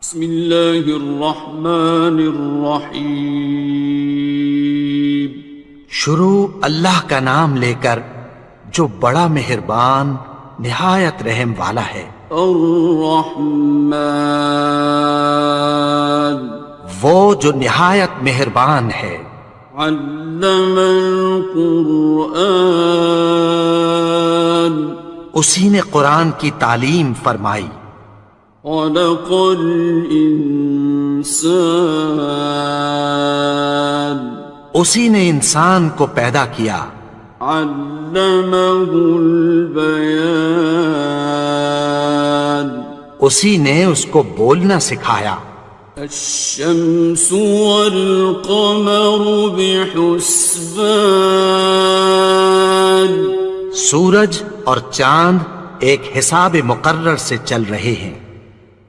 بسم اللہ الرحمن الرحیم۔ شروع اللہ کا نام لے کر جو بڑا مہربان نہایت رحم والا ہے۔ الرحمن، وہ جو نہایت مہربان ہے۔ علم القرآن، اسی نے قرآن کی تعلیم فرمائی۔ خلق الانسان، اسی نے انسان کو پیدا کیا۔ علمہ البیان، اسی نے اس کو بولنا سکھایا۔ الشمس والقمر بحسبان، سورج اور چاند ایک حساب مقرر سے چل رہے ہیں۔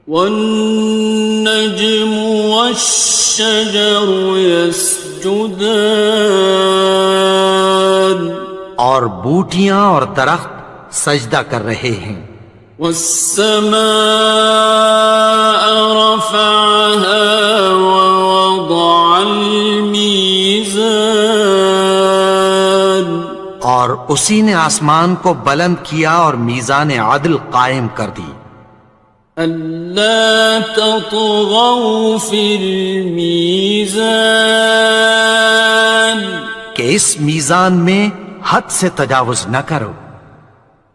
والنجم والشجر يسجدان، اور بوٹیاں اور درخت سجدہ کر رہے ہیں۔ والسماء رفعها ووضع الميزان، اور اسی نے آسمان کو بلند کیا اور میزان عدل قائم کر دی۔ ألا تطغوا في الميزان، کہ اس میزان میں حد سے تجاوز نہ کرو۔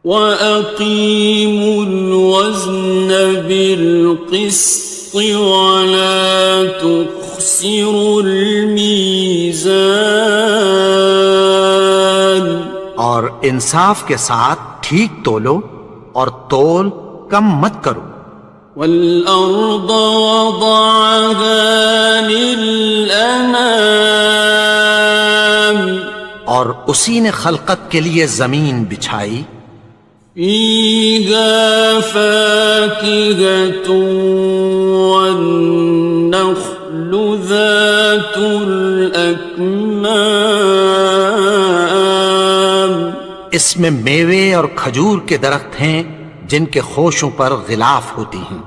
وَأَقِيمُوا الْوَزْنَ بِالْقِسْطِ وَلَا تُخْسِرُوا الْمِيزَانَ، اور انصاف کے ساتھ ٹھیک تولو اور تول کم مت کرو۔ وَالْأَرْضَ وَضَعَهَا لِلْأَنَامِ، اور اسی نے خلقت کے لیے زمین بچھائی۔ فِيهَا فَاكِهَةٌ وَالنَّخْلُ ذَاتُ الْأَكْمَامِ، اس میں میوے اور کھجور کے درخت ہیں جن کے خوشوں پر غلاف ہوتی ہیں۔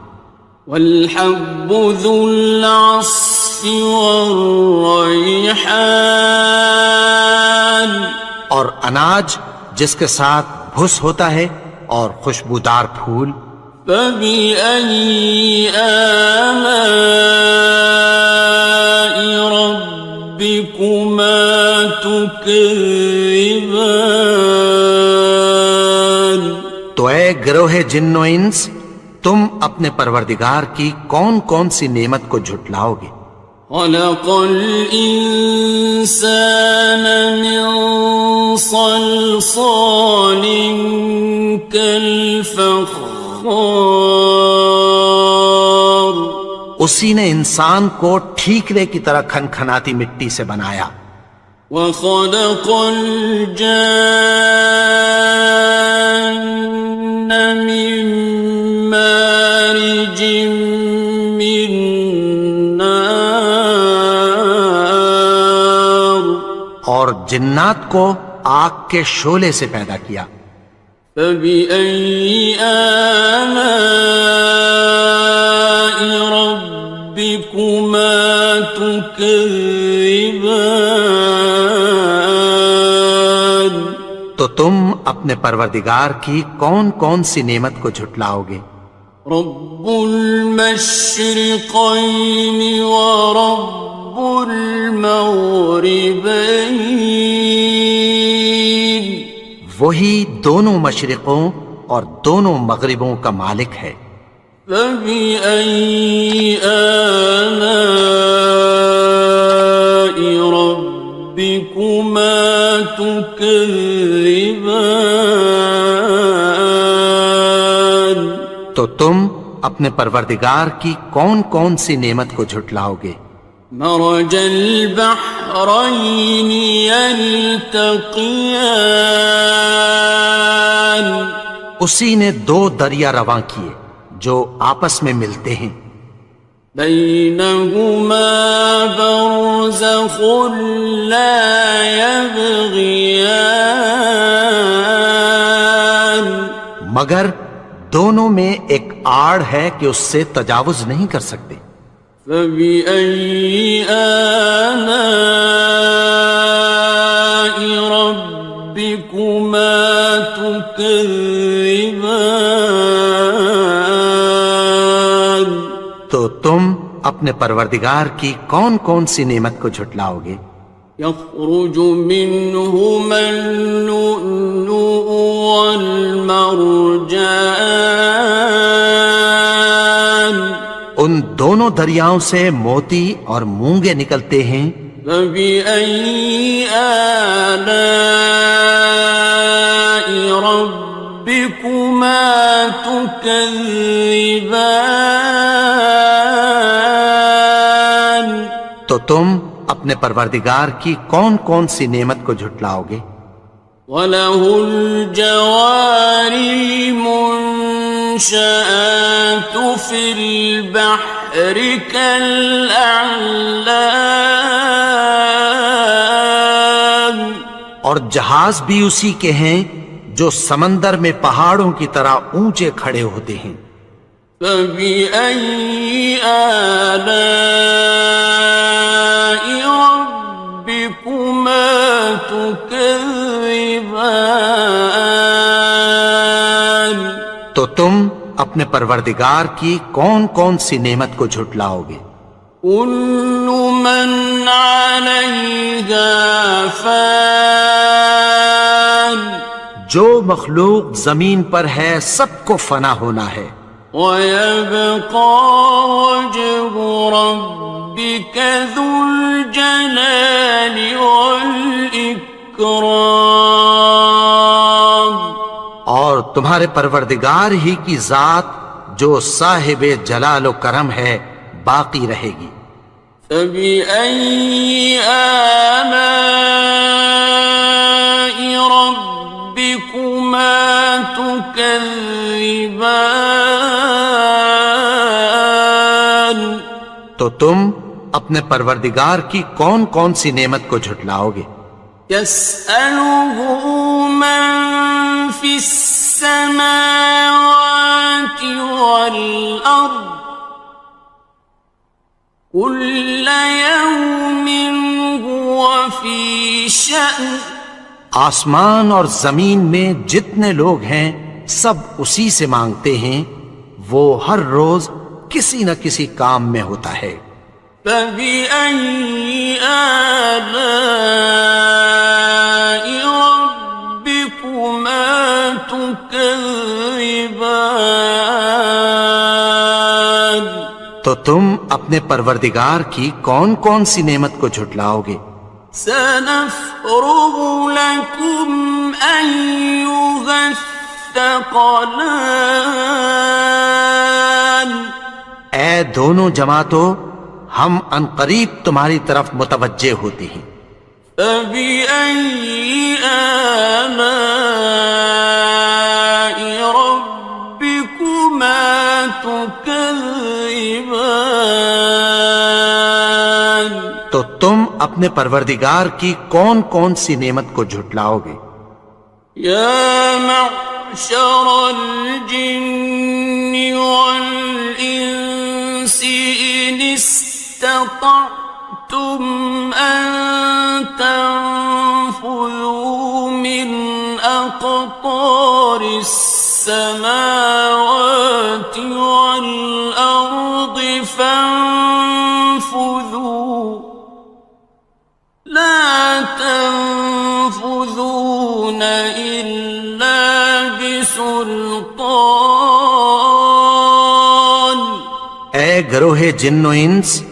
وَالْحَبُّ ذُو الْعَصْفِ وَالرَّيْحَانِ، اور اناج جس کے ساتھ بھس ہوتا ہے اور خوشبودار پھول۔ فَبِأَيِّ آلَاءِ رَبِّكُمَا تُكَذِّبَانِ، تو اے گروہ جن و انس، تم اپنے پروردگار کی کون کون سی نعمت کو جھٹلاؤ گے؟ خَلَقَ الْإِنسَانَ مِنْ صَلْصَالٍ كَالْفَخَّارِ، اسی نے انسان کو ٹھیکرے کی طرح کھنکھناتی مٹی سے بنایا۔ وَخَلَقَ الْجَانَّ مِن مَّارِجٍ مِّن نَّارٍ، اور جنات کو آگ کے شعلے سے پیدا کیا۔ فَبِأَيِّ آلَاءِ رَبِّكُمَا تُكَذِّبَانِ، تو تم اپنے پروردگار کی کون کون سی نعمت کو جھٹلاؤ گے؟ رب المشرقین ورب المغربین، وہی دونوں مشرقوں اور دونوں مغربوں کا مالک ہے۔ فَبِأَيِّ آلَاءِ رَبِّكُمَا تُكَذِّبَانِ، تو تم اپنے پروردگار کی کون کون سی نعمت کو جھٹلاؤ گے؟ مرج البحرین یلتقیان، اسی نے دو دریا رواں کیے جو آپس میں ملتے ہیں۔ بینہما برزخ لا یبغیان، مگر دونوں میں ایک آڑ ہے کہ اس سے تجاوز نہیں کر سکتے۔ فَبِأَيِّ آلَاءِ رَبِّكُمَا تُكَذِّبَانِ؟ تو تم اپنے پروردگار کی کون کون سی نعمت کو جھٹلاؤ گے؟ يخرج منهما اللؤلؤ والمرجان، ان دونوں دریاؤں سے موتی اور مونگے نکلتے ہیں۔ فبأي آلاء ربكما تكذبان؟ تو تم اپنے پروردگار کی کون کون سی نعمت کو جھٹلاؤ گے؟ وَلَهُ الْجَوَارِ الْمُنشَآتُ فِي الْبَحْرِ كَالْأَعْلَامِ، اور جہاز بھی اسی کے ہیں جو سمندر میں پہاڑوں کی طرح اونچے کھڑے ہوتے ہیں۔ فَبِأَيِّ آلَاءِ رَبِّكُمَا تُكَذِّبَانِ؟ تو تم اپنے پروردگار کی کون کون سی نعمت کو جھٹلاؤ گے؟ كُلُّ مَنْ عَلَيْهَا فَانٍ، جو مخلوق زمین پر ہے سب کو فنا ہونا ہے۔ وَيَبْقَى وَجْهُ رَبِّكَ ذُو الْجَلَالِ وَالْإِكْرَامِ، اور تمہارے پروردگار ہی کی ذات جو صاحب جلال و کرم ہے باقی رہے گی۔ فَبِأَيِّ آلَاءِ رَبِّكُمَا تُكَذِّبَانِ؟ تو تم اپنے پروردگار کی کون کون سی نعمت کو جھٹلاؤ گے؟ يَسْأَلُهُ مَن فِي السَّمَاوَاتِ وَالْأَرْضِ كُلَّ يَوْمٍ هُوَ فِي شَأْنٍ، آسمان اور زمین میں جتنے لوگ ہیں سب اسی سے مانگتے ہیں، وہ ہر روز کسی نہ کسی کام میں ہوتا ہے۔ فَبِأَيِّ آلَاءِ رَبِّكُمَا تُكَذِّبَانِ؟ تو تم اپنے پروردگار کی کون کون سی نعمت کو جھٹلاؤ گے؟ سَنَفْرُغُ لَكُمْ أَيُّهَ الثَّقَلَانِ، اے دونوں جماعتوں، ہم عنقریب تمہاری طرف متوجہ ہوتے ہیں۔ فَبِأَيِّ آلَاءِ رَبِّكُمَا تُكَذِّبَانِ؟ تو تم اپنے پروردگار کی کون کون سی نعمت کو جھٹلاؤ گے؟ يَا مَعْشَرَ الْجِنِّ وَالْإِنسِ إِنِ اسْتَطَعْتُمْ أَن تَنفُذُوا مِنْ أَقْطَارِ السَّمَاوَاتِ وَالْأَرْضِ فَانفُذُوا لَا تَنفُذُونَ إِلَّا بِسُلْطَانٍ۔ اے گروہ جن و انس،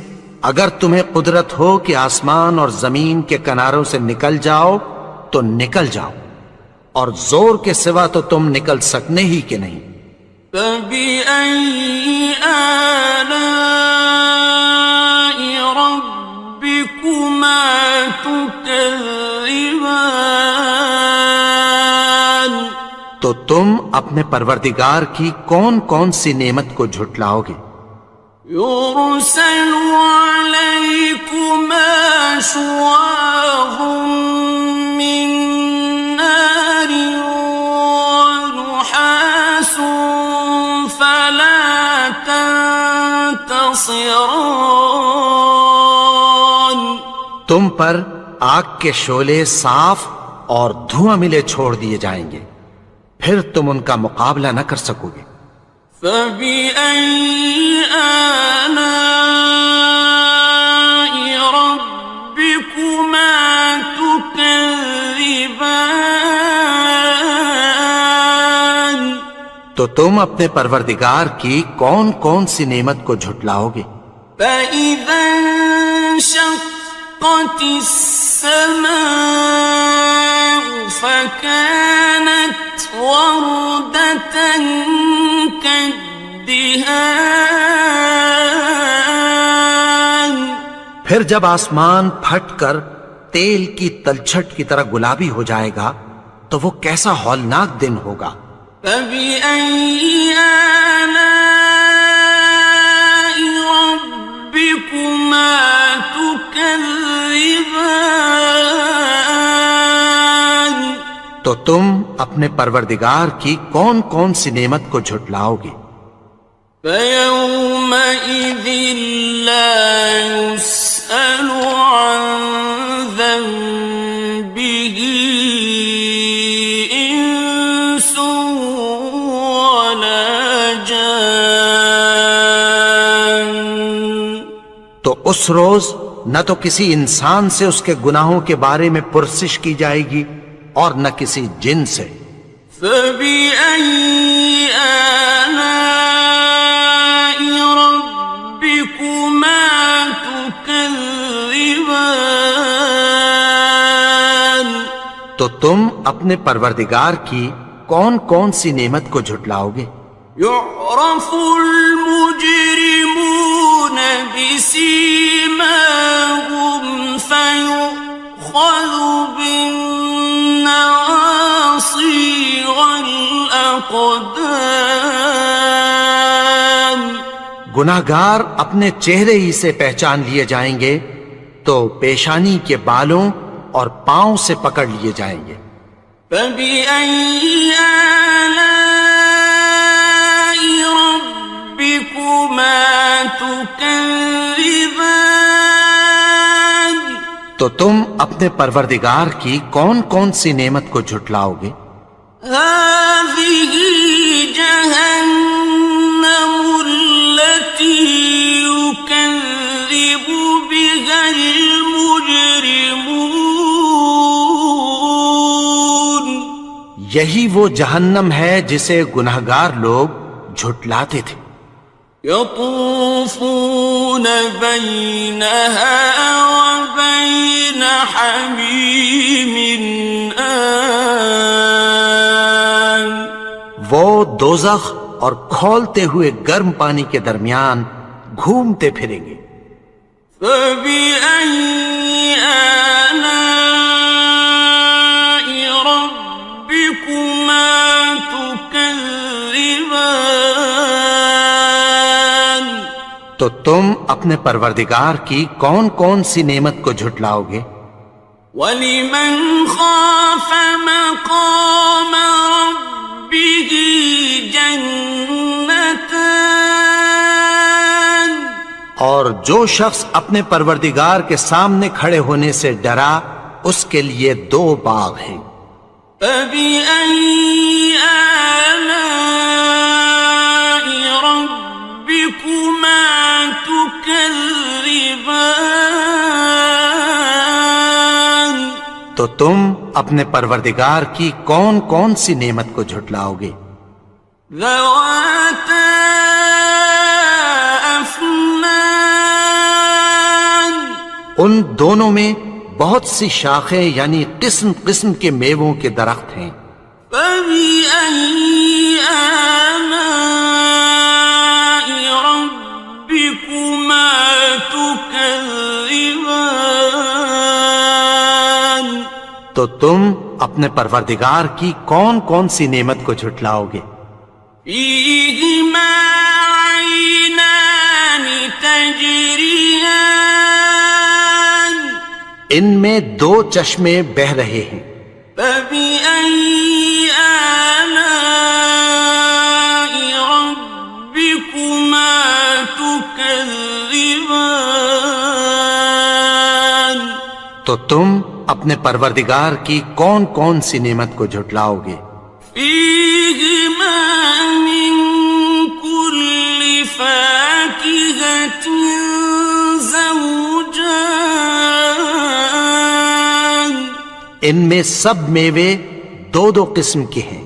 اگر تمہیں قدرت ہو کہ آسمان اور زمین کے کناروں سے نکل جاؤ تو نکل جاؤ، اور زور کے سوا تو تم نکل سکنے ہی کہ نہیں۔ فَبِأَيِّ آلَاءِ رَبِّكُمَا تُكَذِّبَانِ؟ تو تم اپنے پروردگار کی کون کون سی نعمت کو جھٹلاؤ گے؟ يُرْسَلُ عَلَيْكُمَا شُوَاظٌ مِّن نَّارٍ وَنُحَاسٌ فَلَا ينتصران. تم پر آگ کے شعلے صاف اور دھواں ملے چھوڑ دیے جائیں گے، پھر تم ان کا مقابلہ نہ کر سکو گے۔ فبأي آلاء ربكما تكذبان. تو تم اپنے پروردگار کی کون کون سی نعمت کو جھٹلاؤ گے؟ فإذا انشقت السماء فكانت وردة كالدهان. پھر جب آسمان پھٹ کر تیل کی تلچھٹ کی طرح گلابی ہو جائے گا تو وہ کیسا ہولناک دن ہوگا۔ فبأي آلاء ربكما تكذبان. تو تم اپنے پروردگار کی کون کون سی نعمت کو جھٹلاؤ گے؟ فيومئذ لا يسأل عن ذنبه إنس ولا جان. تو اس روز نہ تو کسی انسان سے اس کے گناہوں کے بارے میں پرسش کی جائے گی اور نہ کسی جن سے۔ فبأي آلاء ربكما تكذبان. تو تم اپنے پروردگار کی کون کون سی نعمت کو جھٹلاؤ گے؟ يعرف المجرمون بسيماهم فيؤخذ بالنواصي والأقدام. گناہگار اپنے چہرے ہی سے پہچان لیے جائیں گے تو پیشانی کے بالوں اور پاؤں سے پکڑ لیے جائیں گے۔ فبأي آلاء ربكما تكذبان. تو تم اپنے پروردگار کی کون کون سی نعمت کو جھٹلاؤ گے؟ هذه جهنم التي يكذب بها المجرمون. یہی وہ جہنم ہے جسے گناہگار لوگ جھٹلاتے تھے۔ يطوفون بينها وبين حميم آن. وہ دوزخ اور کھولتے ہوئے گرم پانی کے درمیان گھومتے پھریں گے۔ فبأي آلاء ربكما تكذبان. تو تم اپنے پروردگار کی کون کون سی نعمت کو جھٹلاؤ گے؟ وَلِمَنْ خَافَ مَقَامَ رَبِّهِ جَنَّتَانِ. اور جو شخص اپنے پروردگار کے سامنے کھڑے ہونے سے ڈرا اس کے لیے دو باغ ہیں۔ فَبِأَيِّ آلَاءِ رَبِّكُمَا تُكَذِّبَانِ. تو تم اپنے پروردگار کی کون کون سی نعمت کو جھٹلاؤ گے؟ ذَوَاتَا أَفْنَانٍ. ان دونوں میں بہت سی شاخیں یعنی قسم قسم کے میووں کے درخت ہیں۔ فَبِأَيِّ آلَاءِ رَبِّكُمَا تُكَذِّبَانِ. تو تم اپنے پروردگار کی کون کون سی نعمت کو جھٹلاؤ گے؟ فِيهِمَا عَيْنَانِ تَجْرِيَانِ. ان میں دو چشمے بہہ رہے ہیں۔ فَبِأَيِّ آلَاءِ رَبِّكُمَا تُكَذِّبَانِ. تكذبان تو تم اپنے پروردگار کی کون کون سی نعمت کو جھٹلاؤ گے؟ فيهما من كل فاكهة زوجان ان میں سب میوے دو دو قسم کے ہیں۔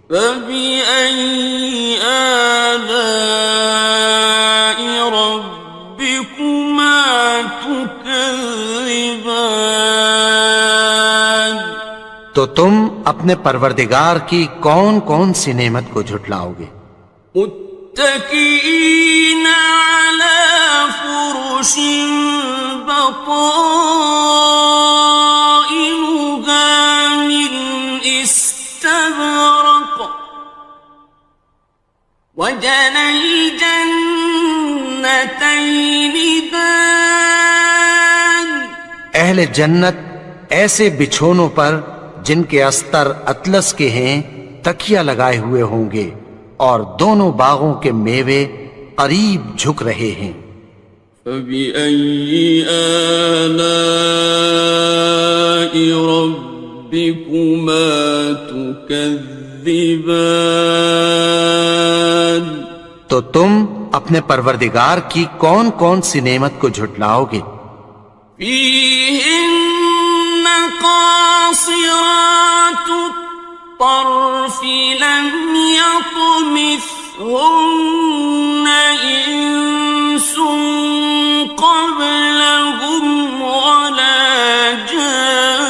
فبأي آلاء ربكما تكذبان تو تم اپنے پروردگار کی کون کون سی نعمت کو جھٹلاؤ گے؟ متكئين على فرش بطائنها من استبرق وجنى الجنتين دان اہل جنت ایسے بچھونوں پر جن کے استر اطلس کے ہیں تکیہ لگائے ہوئے ہوں گے، اور دونوں باغوں کے میوے قریب جھک رہے ہیں۔ فبأي آلاء ربكما تكذبان تو تم اپنے پروردگار کی کون کون سی نعمت کو جھٹلاؤ گے؟ فيهن قاصرات الطرف لم يطمثهن إنس قبلهم ولا جان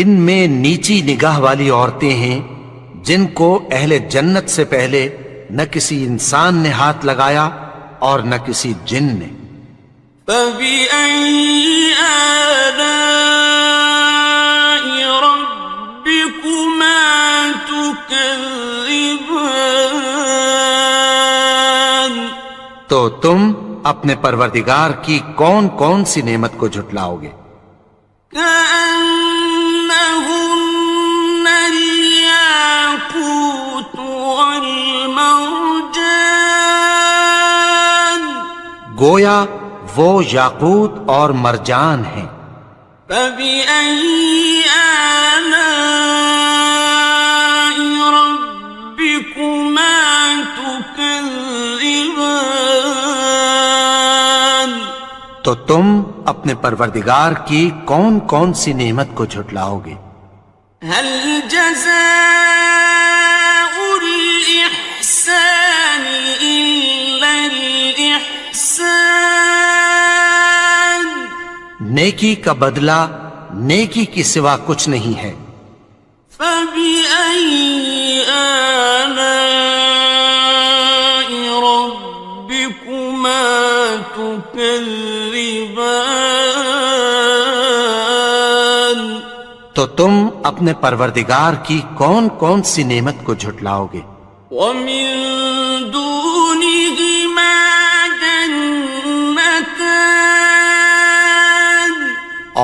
ان میں نیچی نگاہ والی عورتیں ہیں جن کو اہل جنت سے پہلے نہ کسی انسان نے ہاتھ لگایا اور نہ کسی جن نے۔ فبأي آلاء ربكما تكذبان تو تم اپنے پروردگار کی کون کون سی نعمت کو جھٹلاؤ گے؟ كأنهن الياقوت والمرجان گویا وہ یاقوت اور مرجان ہیں۔ فبأي آلاء ربكما تكذبان تو تم اپنے پروردگار کی کون کون سی نعمت کو جھٹلاؤ گے؟ هل جزاء الإحسان إلا الإحسان نیکی کا بدلہ نیکی کی سوا کچھ نہیں ہے۔ فبأي آلاء ربكما تكذبان تو تم اپنے پروردگار کی کون کون سی نعمت کو جھٹلاؤ گے؟ ومن دونهما جنتان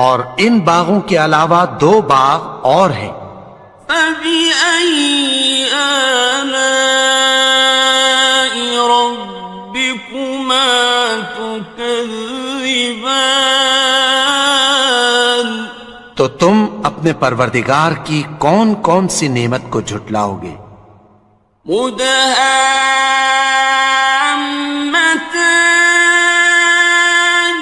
اور ان باغوں کے علاوہ دو باغ اور ہیں۔ فبأي آلاء ربكما تكذبان تو تم اپنے پروردگار کی کون کون سی نعمت کو جھٹلاؤ گے؟ مدهامتان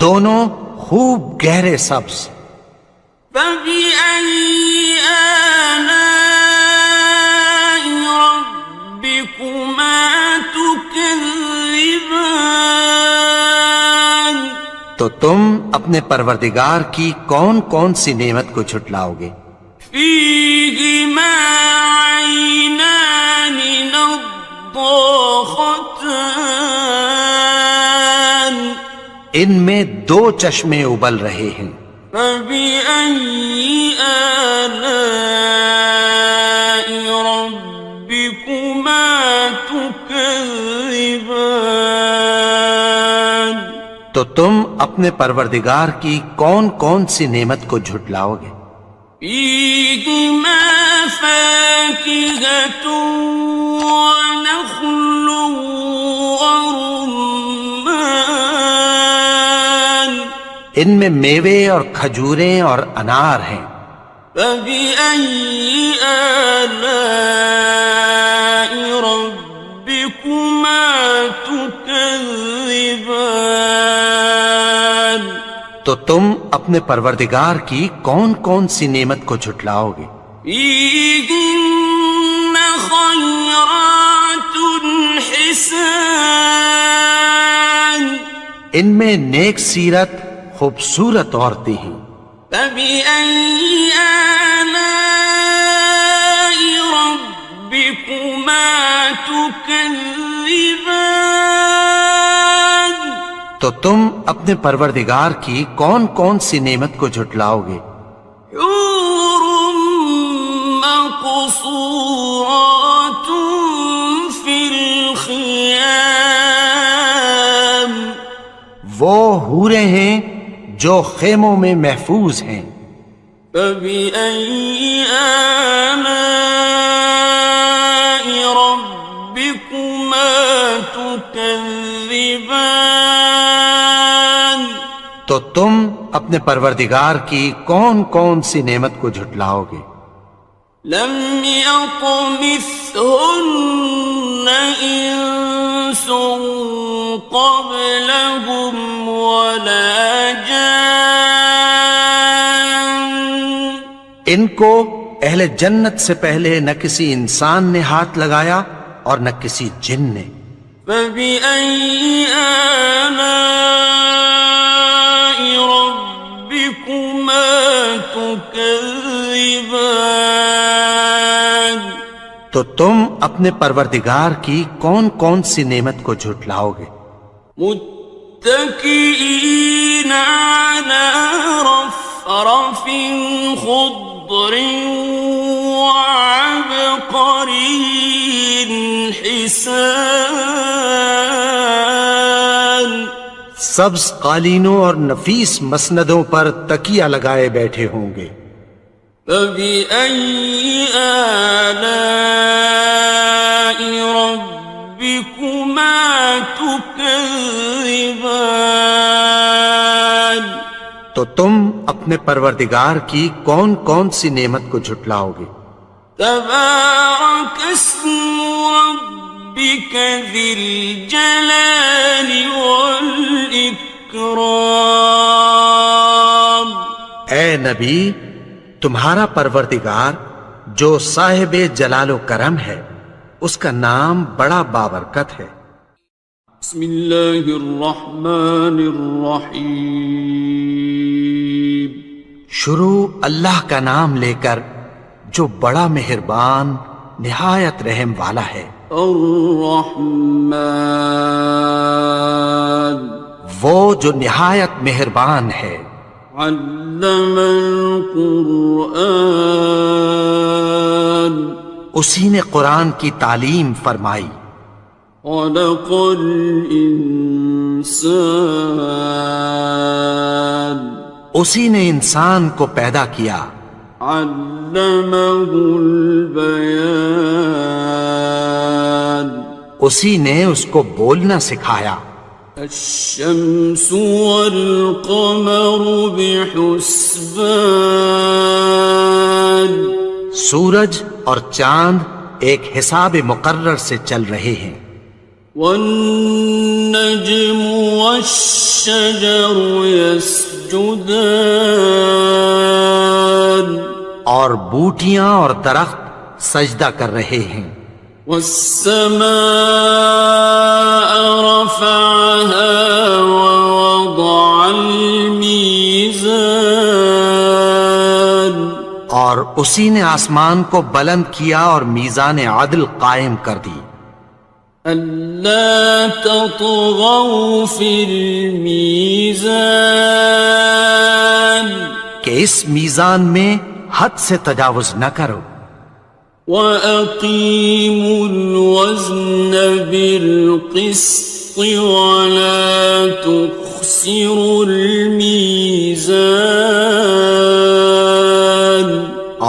دونوں خوب گہرے سبز۔ فبأي آلاء ربكما تكذبان تو تم اپنے پروردگار کی کون کون سی نعمت کو جھٹلاؤ گے؟ فيهما عينان نضاختان ان میں دو چشمے ابل رہے ہیں۔ فبأي آلاء ربكما تكذبان تو تم اپنے پروردگار کی کون کون سی نعمت کو جھٹلاؤ گے؟ فيهما فاكهة ونخل ورمان ان میں میوے اور کھجوریں اور انار ہیں. فبأي آلاء ربكما تكذبان تو تم اپنے پروردگار کی کون کون سی نعمت کو جھٹلاؤ گے؟ فيهن خيرات حسان ان میں نیک سیرت خوبصورت عورتیں ہیں. فبأي آلاء ربكما تكذبان تو تم اپنے پروردگار کی کون کون سی نعمت کو جھٹلاؤ گے؟ حور مقصورات في الخيام وہ حوریں ہیں جو خیموں میں محفوظ ہیں. فبأي آلاء ربكما تكذبان تو تم اپنے پروردگار کی کون کون سی نعمت کو جھٹلاؤ گے؟ لم يطمثهن إنس قبلهم ولا جان ان کو اہل جنت سے پہلے نہ کسی انسان نے ہاتھ لگایا اور نہ کسی جن نے. فبأي آلاء ربكما تكذبان تو تم اپنے پروردگار کی کون کون سی نعمت کو جھٹلاؤ گے؟ متكئين على رفرف خضر وعبقري حسان سبز قالینوں اور نفیس مسندوں پر تکیہ لگائے بیٹھے ہوں گے. فبأي آلاء ربكما تكذبان تو تم اپنے پروردگار کی کون کون سی نعمت کو جھٹلاؤ گے؟ تبارك اسم ربك ذي الجلال والإكرام اے نبی، تمہارا پروردگار جو صاحب جلال و کرم ہے اس کا نام بڑا بابرکت ہے. بسم اللہ الرحمن الرحیم شروع اللہ کا نام لے کر جو بڑا مہربان نہایت رحم والا ہے. الرحمن وہ جو نہایت مہربان ہے. علم القرآن اسی نے قرآن کی تعلیم فرمائی. خلق الانسان اسی نے انسان کو پیدا کیا. علمہ البیان اسی نے اس کو بولنا سکھایا. الشمس والقمر بحسبان سورج اور چاند ایک حساب مقرر سے چل رہے ہیں. والنجم والشجر يسجدان اور بوٹیاں اور درخت سجدہ کر رہے ہیں. والسماء رفعها ووضع الميزان اور اسی نے آسمان کو بلند کیا اور میزان عدل قائم کر دی. ألا تطغوا في الميزان کہ اس میزان میں حد سے تجاوز نہ کرو. وَأَقِيمُوا الْوَزْنَ بِالْقِسْطِ وَلَا تُخْسِرُوا الْمِيزَانَ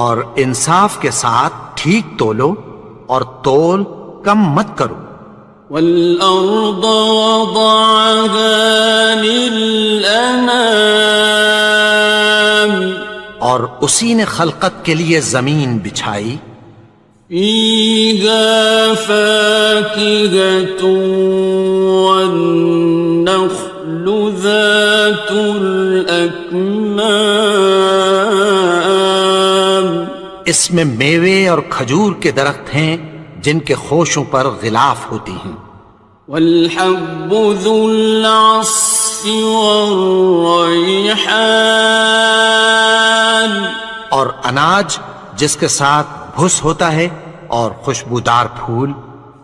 اور اور انصاف کے ساتھ ٹھیک تولو اور تول کم مت کرو. والأرض وضعها للأنام اور اسی نے خلقت کے لیے زمین بچھائی. فيها فاكهة والنخل ذات الأكمام اس میں میوے اور کھجور کے درخت ہیں جن کے خوشوں پر غلاف ہوتی ہیں. والحب ذو العصف والريحان اور اناج جس کے ساتھ بھس ہوتا ہے اور خوشبودار پھول.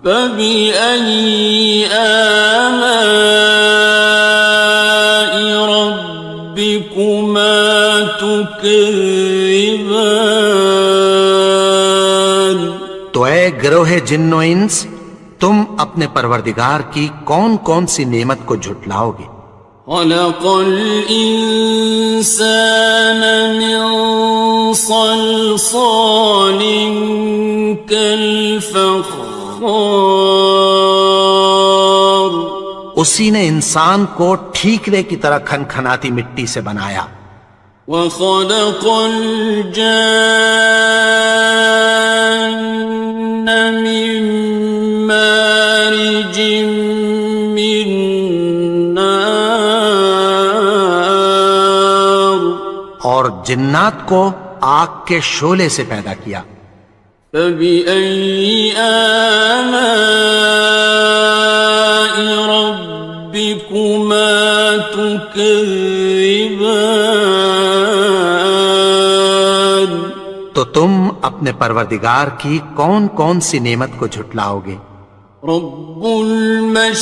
فبأي آلاء ربكما تكذبان تو اے گروہ جن و انس، تم اپنے پروردگار کی کون کون سی نعمت کو جھٹلاؤ گے؟ خلق الإنسان من صلصال كالفخار اسی نے انسان کو ٹھیکرے کی طرح کھنکھناتی مٹی سے بنایا. وخلق الجان من مارج من نار اور جنات کو آگ کے شعلے سے پیدا کیا. فبأي آلاء ربكما تكذبان تو تم اپنے پروردگار کی کون کون سی نعمت کو جھٹلاؤ گے؟ رب المشرقين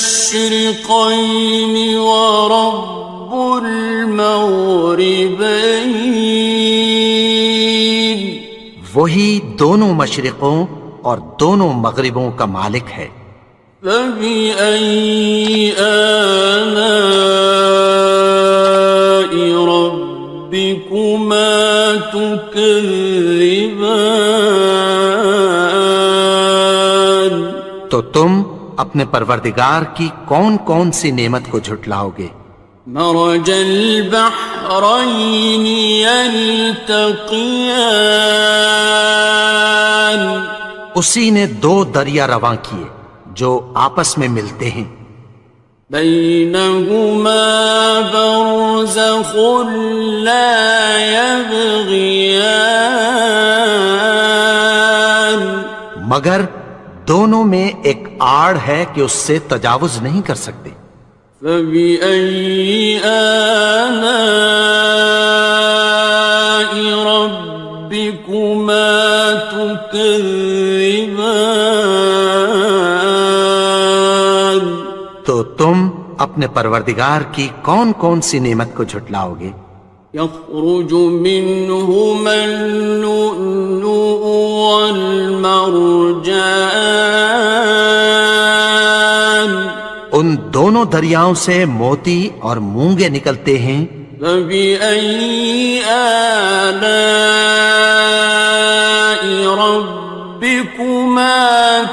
ورب المغربين وہی دونوں مشرقوں اور دونوں مغربوں کا مالک ہے. فبأي آلاء ربكما تكذبان تو تم اپنے پروردگار کی کون کون سی نعمت کو جھٹلاؤ گے؟ مرج البحرين يلتقيان اسی نے دو دریا رواں کیے جو آپس میں ملتے ہیں. بينهما برزخ لا يبغيان مگر دونوں میں ایک آڑ ہے کہ اس سے تجاوز نہیں کر سکتے. فبأي آلاء ربكما تكذبان تو تم اپنے پروردگار کی کون کون سی نعمت کو جھٹلاؤ گے؟ يخرج منهما اللؤلؤ والمرجان ان دونوں دریاؤں سے موتی اور مونگے نکلتے ہیں. فبأي آلاء ربكما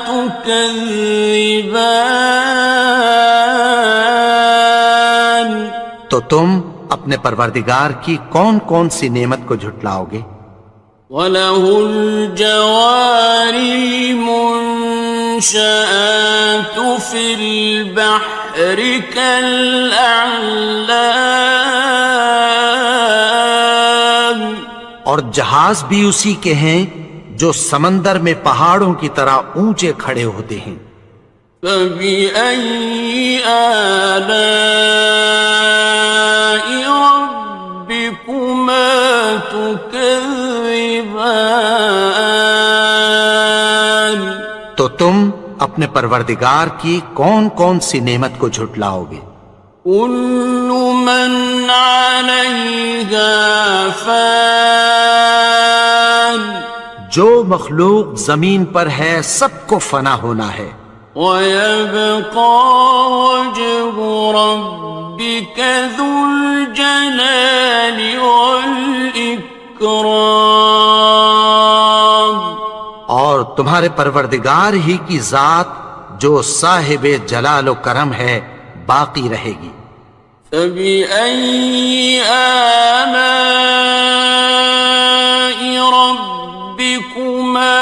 تكذبان تو تم اپنے پروردگار کی کون کون سی نعمت کو جھٹلاؤ گے؟ وَلَهُ الْجَوَارِ الْمُنشَآتُ فِي الْبَحْرِ كَالْأَعْلَامِ اور جہاز بھی اسی کے ہیں جو سمندر میں پہاڑوں کی طرح اونچے کھڑے ہوتے ہیں. فَبِأَيِّ آلَاءِ رَبِّكُمَا تُكَذِّبَانِ تو تم اپنے پروردگار کی کون کون سی نعمت کو جھٹلاؤ گے؟ كُلُّ مَنْ عَلَيْهَا فَانٍ جو مخلوق زمین پر ہے سب کو فنا ہونا ہے. وَيَبْقَى وَجْهُ رَبِّكَ ذُو الْجَلَالِ وَالْإِكْرَامِ تمہارے پروردگار ہی کی ذات جو صاحب جلال و کرم ہے باقی رہے گی۔ فَبِأَيِّ آلَاءِ رَبِّكُمَا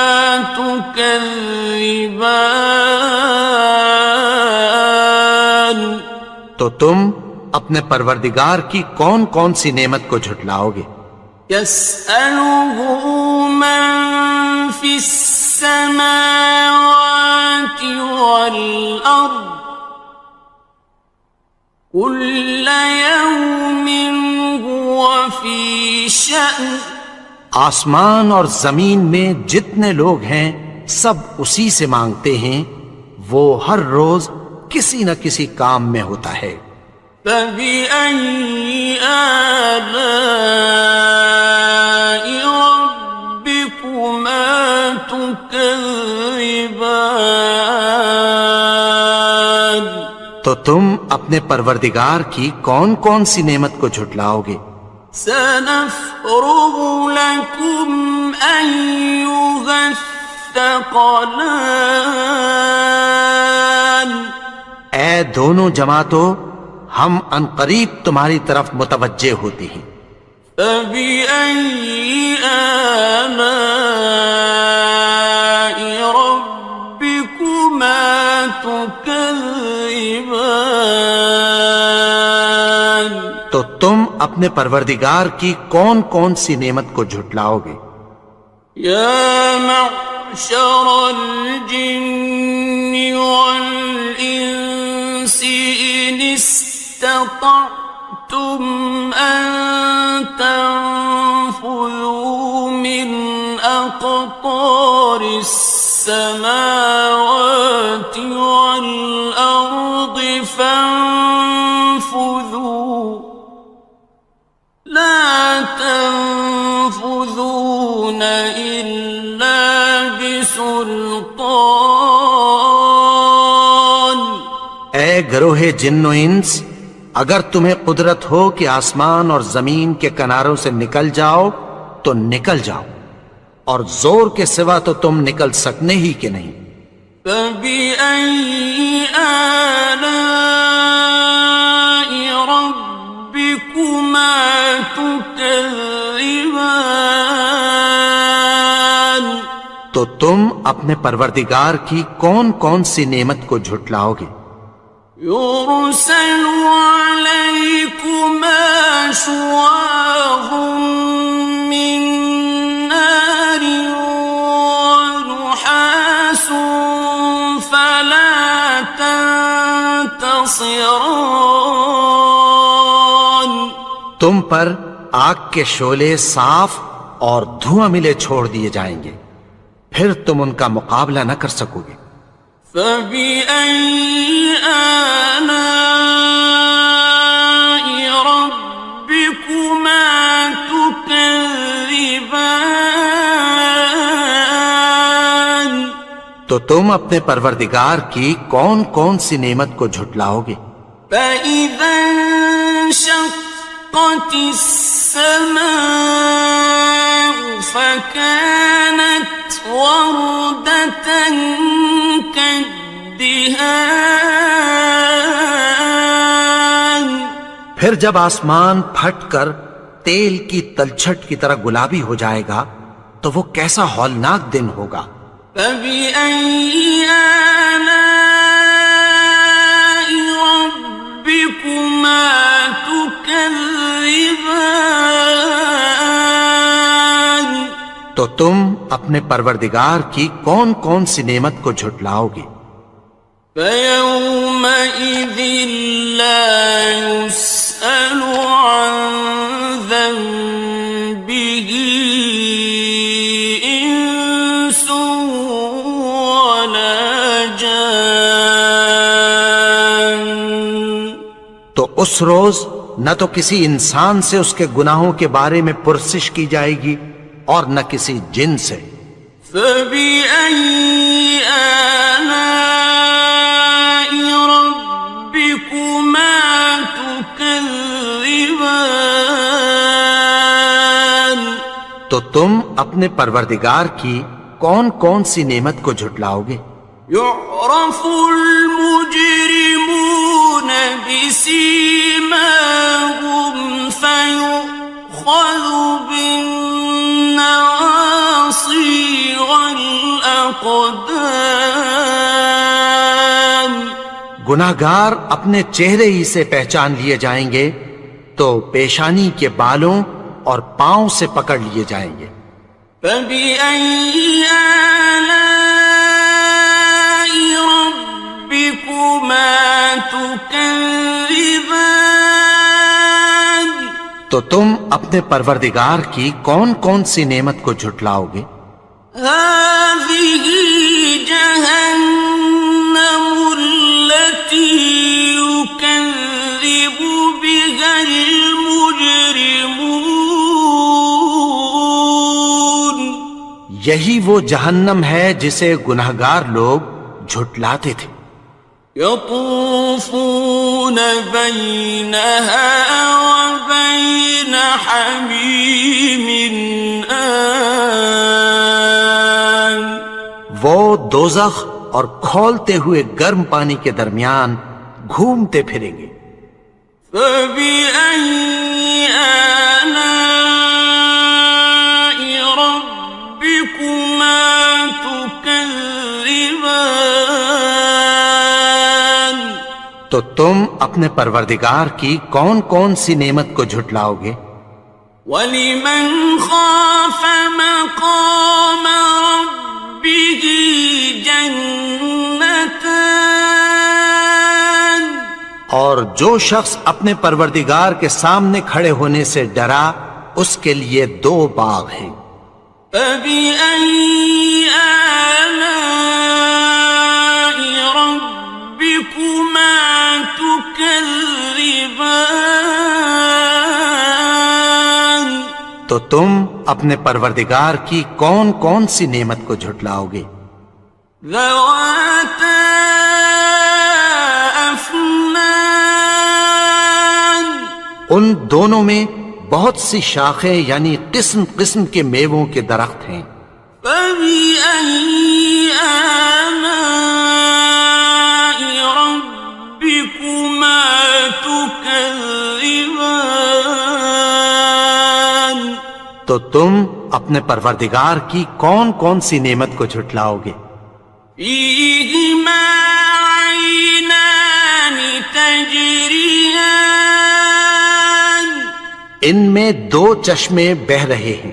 تُكَذِّبَانِ، تو تم اپنے پروردگار کی کون کون سی نعمت کو جھٹلاؤ گے؟ يَسْأَلُهُ مَن فِي السَّمَاوَاتِ وَالْأَرْضِ كُلَّ يَوْمٍ هُوَ فِي شَأْنٍ۔ آسمان اور زمین میں جتنے لوگ ہیں سب اسی سے مانگتے ہیں، وہ ہر روز کسی نہ کسی کام میں ہوتا ہے۔ فَبِأَيِّ آلَاءِ رَبِّكُمَا تُكَذِّبَانِ، تو تم اپنے پروردگار کی کون کون سی نعمت کو جھٹلاؤ گے؟ سَنَفْرُغُ لَكُمْ أَيُّهَ الثَّقَلَانِ، اے دونوں جماعتوں، ہم عنقریب تمہاری طرف متوجہ ہوتے ہیں۔ فَبِأَيِّ آلَاءِ رَبِّكُمَا تُكَذِّبَانِ، تو تم اپنے پروردگار کی کون کون سی نعمت کو جھٹلاؤ گے؟ يَا مَعْشَرَ الْجِنِّ وَالْإِنسِ إِنِ اسْتَطَعْتُمْ أَن تَنفُذُوا مِنْ أَقْطَارِ السَّمَاوَاتِ وَالْأَرْضِ فَانفُذُوا لَا تَنفُذُونَ إِلَّا بِسُلْطَانٍ۔ اے گروہ جن و انس، اگر تمہیں قدرت ہو کہ آسمان اور زمین کے کناروں سے نکل جاؤ تو نکل جاؤ، اور زور کے سوا تو تم نکل سکنے ہی کہ نہیں۔ فَبِأَيِّ آلَاءِ رَبِّكُمَا تُكَذِّبَانِ، تو تم اپنے پروردگار کی کون کون سی نعمت کو جھٹلاؤ گے؟ يُرْسَلُ عَلَيْكُمَا شُوَاظٌ مِّن نَّارٍ وَنُحَاسٌ فَلَا تَنتَصِرَانِ، تم پر آگ کے شعلے صاف اور دھواں ملے چھوڑ دیے جائیں گے، پھر تم ان کا مقابلہ نہ کر سکو گے۔ فَبِأَيِّ آلَاءِ رَبِّكُمَا تُكَذِّبَانِ، تو تم اپنے پروردگار کی کون کون سی نعمت کو جھٹلاؤ گے؟ فَإِذَا انشَقَّتِ السَّمَاءُ فَكَانَتْ وَرْدَةً كَالدِّهَانِ، پھر جب آسمان پھٹ کر تیل کی تلچھٹ کی طرح گلابی ہو جائے گا تو وہ کیسا ہولناک دن ہوگا۔ فَبِأَيِّ آلَاءِ رَبِّكُمَا تُكَذِّبَانِ، تو تم اپنے پروردگار کی کون کون سی نعمت کو جھٹلاؤ گے؟ فَيَوْمَئِذٍ لَا يُسْأَلُ عَن ذَنبِهِ إِنسٌ وَلَا جَانٌّ، تو اس روز نہ تو کسی انسان سے اس کے گناہوں کے بارے میں پرسش کی جائے گی اور نہ کسی جن سے۔ فَبِأَيِّ آلَاءِ رَبِّكُمَا تُكَذِّبَانِ، تو تم اپنے پروردگار کی کون کون سی نعمت کو جھٹلاؤ گے؟ يعرف المجرمون بسيماهم فيؤخذ بالنواصي والأقدام. گناہگار اپنے چہرے ہی سے پہچان لیے جائیں گے تو پیشانی کے بالوں اور پاؤں سے پکڑ لیے جائیں گے. فَبِأَيِّ آلَاءِ رَبِّكُمَا تُكَذِّبَانِ. تو تم اپنے پروردگار کی کون کون سی نعمت کو جھٹلاؤ گے؟ هَٰذِهِ جَهَنَّمُ الَّتِي يُكَذِّبُ بِهَا الْمُجْرِمُونَ. یہی وہ جہنم ہے جسے گناہگار لوگ جھٹلاتے تھے. يطوفون بينها وبين حميم آن. وہ دوزخ اور کھولتے ہوئے گرم پانی کے درمیان گھومتے پھریں گے. فبأي آلاء ربكما تكذبان. تو تم اپنے پروردگار کی کون کون سی نعمت کو جھٹلاؤ گے؟ وَلِمَنْ خَافَ مَقَامَ رَبِّهِ جَنَّتَانِ. اور جو شخص اپنے پروردگار کے سامنے کھڑے ہونے سے ڈرا اس کے لیے 2 باغ ہیں. فَبِأَيِّ آلَاءِ رَبِّكُمَا تُكَذِّبَانِ. تو تم اپنے پروردگار کی کون کون سی نعمت کو جھٹلاؤ گے؟ ذَوَاتَا أَفْنَانٍ. ان دونوں میں بہت سی شاخیں یعنی قسم قسم کے میووں کے درخت ہیں. فَبِأَيِّ آلَاءِ رَبِّكُمَا تُكَذِّبَانِ. تو تم اپنے پروردگار کی کون کون سی نعمت کو جھٹلاؤ گے؟ فِيهِمَا عَيْنَانِ تَجْرِيَانِ. ان میں 2 چشمے بہہ رہے ہیں.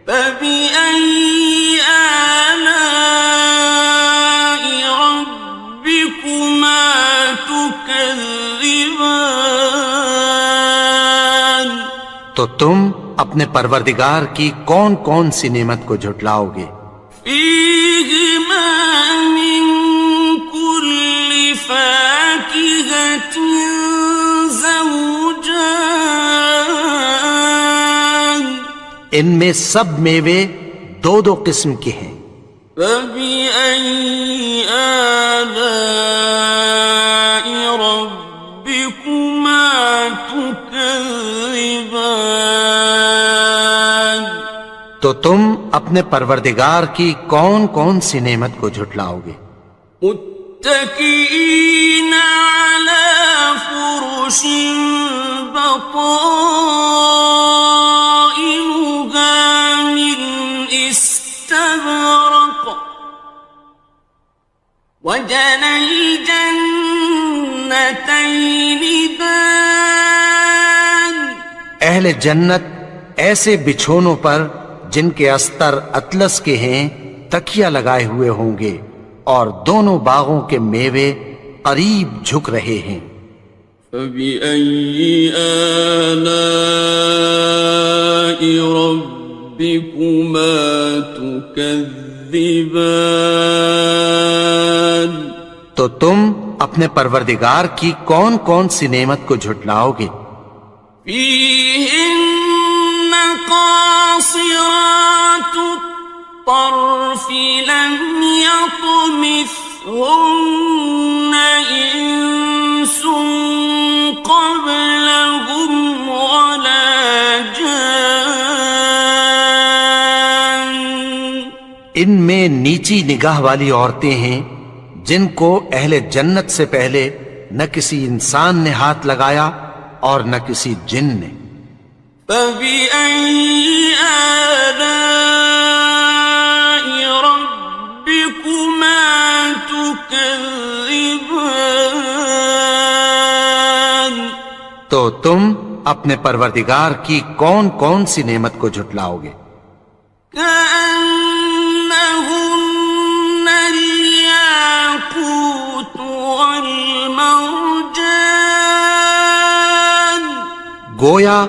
فَبِأَيِّ آلَاءِ رَبِّكُمَا تُكَذِّبَانِ. تو تم اپنے پروردگار کی کون کون سی نعمت کو جھٹلاؤ گے؟ فِيهِمَا مِن كُلِّ فَاكِهَةٍ زَوْجَانِ. ان میں سب میوے 2 قسم کے ہیں. فَبِأَيِّ آلَاءِ رَبِّكُمَا تُكَذِّبَانِ. تو تم اپنے پروردگار کی کون کون سی نعمت کو جھٹلاؤ گے؟ متكئين على فرش بطائنها من استبرق وجنى الجنتين دان. اہل جنت ایسے بچھونوں پر جن کے استر اطلس کے ہیں تکیہ لگائے ہوئے ہوں گے اور دونوں باغوں کے میوے قریب جھک رہے ہیں. فَبِأَيِّ آلَاءِ رَبِّكُمَا تُكَذِّبَانِ. تو تم اپنے پروردگار کی کون کون سی نعمت کو جھٹلاؤ گے؟ فِيهِنَّ قَاصِرَاتُ الطَّرْفِ لَمْ يَطْمِثْهُنَّ إِنسٌ قَبْلَهُمْ وَلَا جَانٌّ. ان ان میں نیچی نگاہ والی عورتیں ہیں جن کو اہل جنت سے پہلے نہ کسی انسان نے ہاتھ لگایا اور نہ کسی جن نے۔ فَبِأَيِّ آلَاءِ رَبِّكُمَا تُكَذِّبَانِ؟ تو تم اپنے پروردگار کی کون کون سی نعمت کو جھٹلاؤ گے؟ كأنهن الياقوت والمرجان، گویا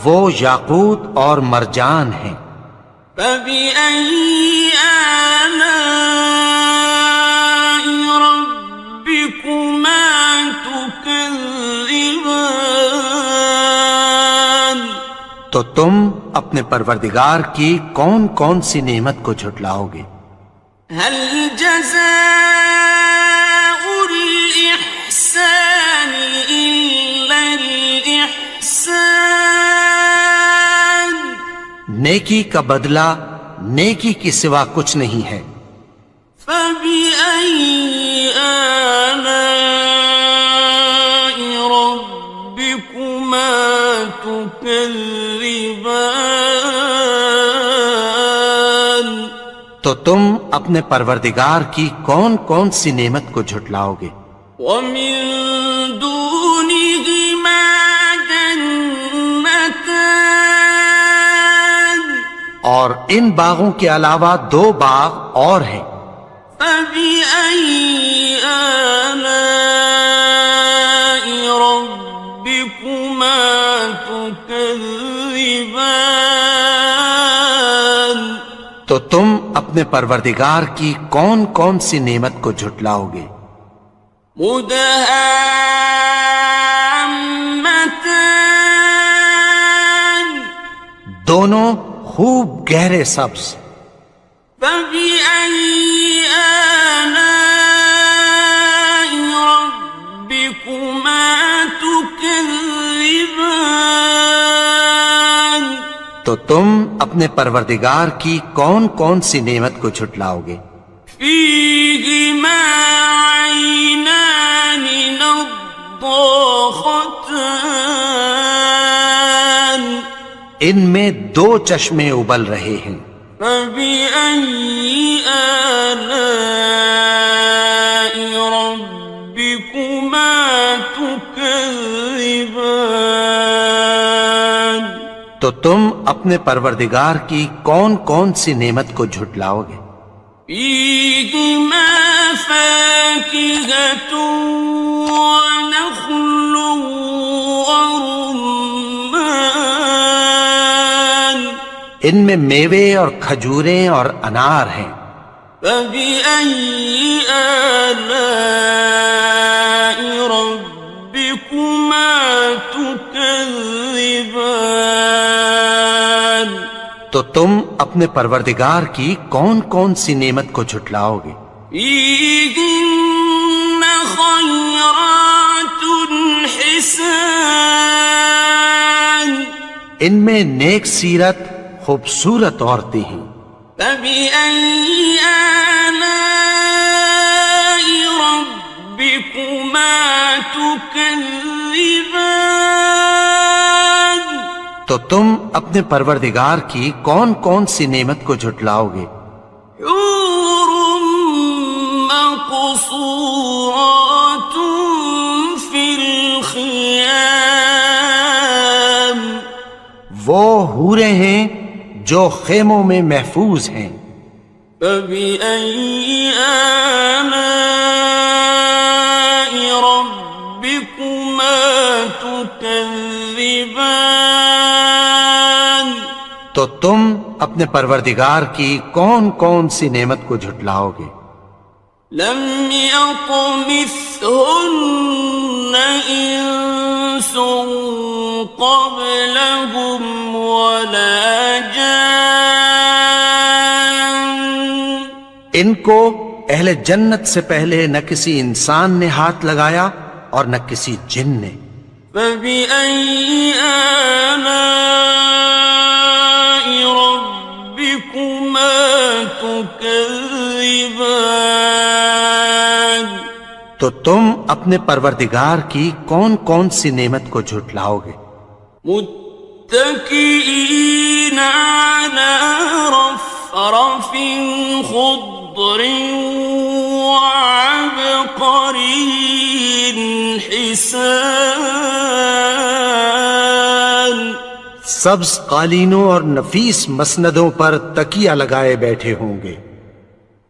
وہ یاقوت اور مرجان ہیں۔ فبأي آلاء ربكما تكذبان؟ تو تم اپنے پروردگار کی کون کون سی نعمت کو جھٹلاؤ گے؟ هل جزاء الإحسان إلا الإحسان؟ نیکی کا بدلہ نیکی کی سوا کچھ نہیں ہے۔ فبأي آلاء ربكما تكذبان؟ تو تم اپنے پروردگار کی کون کون سی نعمت کو جھٹلاؤ گے؟ ومن دونهما جنتان، اور ان باغوں کے علاوہ دو باغ اور ہیں۔ فبأي آلاء ربكما تكذبان؟ تو تم اپنے پروردگار کی کون کون سی نعمت کو جھٹلاؤ گے؟ مدہامتان، دونوں خوب گہرے سبز۔ فبأي آلاء ربكما تكذبان؟ تو تم اپنے پروردگار کی کون کون سی نعمت کو جھٹلاؤ گے؟ فيهما عينان نضاختان، ان میں دو چشمے ابل رہے ہیں۔ فبأي آلاء ربكما تكذبان؟ تو تم اپنے پروردگار کی کون کون سی نعمت کو جھٹلاؤ گے؟ فيهما فاكهة ونخل ورمان، ان میں میوے اور کھجوریں اور انار ہیں۔ فبأي آلاء ربكما تكذبان؟ تو تم اپنے پروردگار کی کون کون سی نعمت کو جھٹلاؤ گے؟ فيهن خيرات حسان، ان میں نیک سیرت خوبصورت عورتیں ہیں۔ فبأي آلاء ربكما تكذبان؟ تو تم اپنے پروردگار کی کون کون سی نعمت کو جھٹلاؤ گے؟ حور مقصورات في الخيام، وہ حوریں ہیں جو خیموں میں محفوظ ہیں۔ فبأي آلاء ربكما تكذبان؟ تو تم اپنے پروردگار کی کون کون سی نعمت کو جھٹلاؤ گے؟ لم يطمثهن إنس قبلهم ولا جان، ان کو اہل جنت سے پہلے نہ کسی انسان نے ہاتھ لگایا اور نہ کسی جن نے۔ فبأي آلاء ربكما تكذبان تو تم اپنے پروردگار کی کون کون سی نعمت کو جھٹلاؤ گے؟ متكئين على رفرف خضر وعبقري حسان سبز قالینوں اور نفیس مسندوں پر تکیہ لگائے بیٹھے ہوں گے۔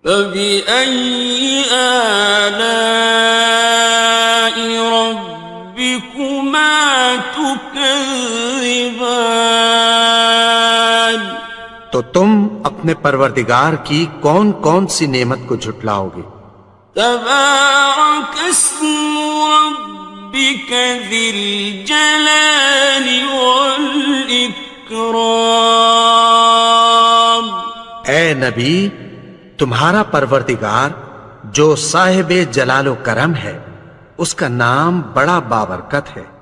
فبأي آلاء ربكما تكذبان تو تم اپنے پروردگار کی کون کون سی نعمت کو جھٹلاؤ گے؟ تبارك اسم ربك ذي الجلال والإكرام اے نبی، تمہارا پروردگار جو صاحب جلال و کرم ہے، اس کا نام بڑا بابرکت ہے۔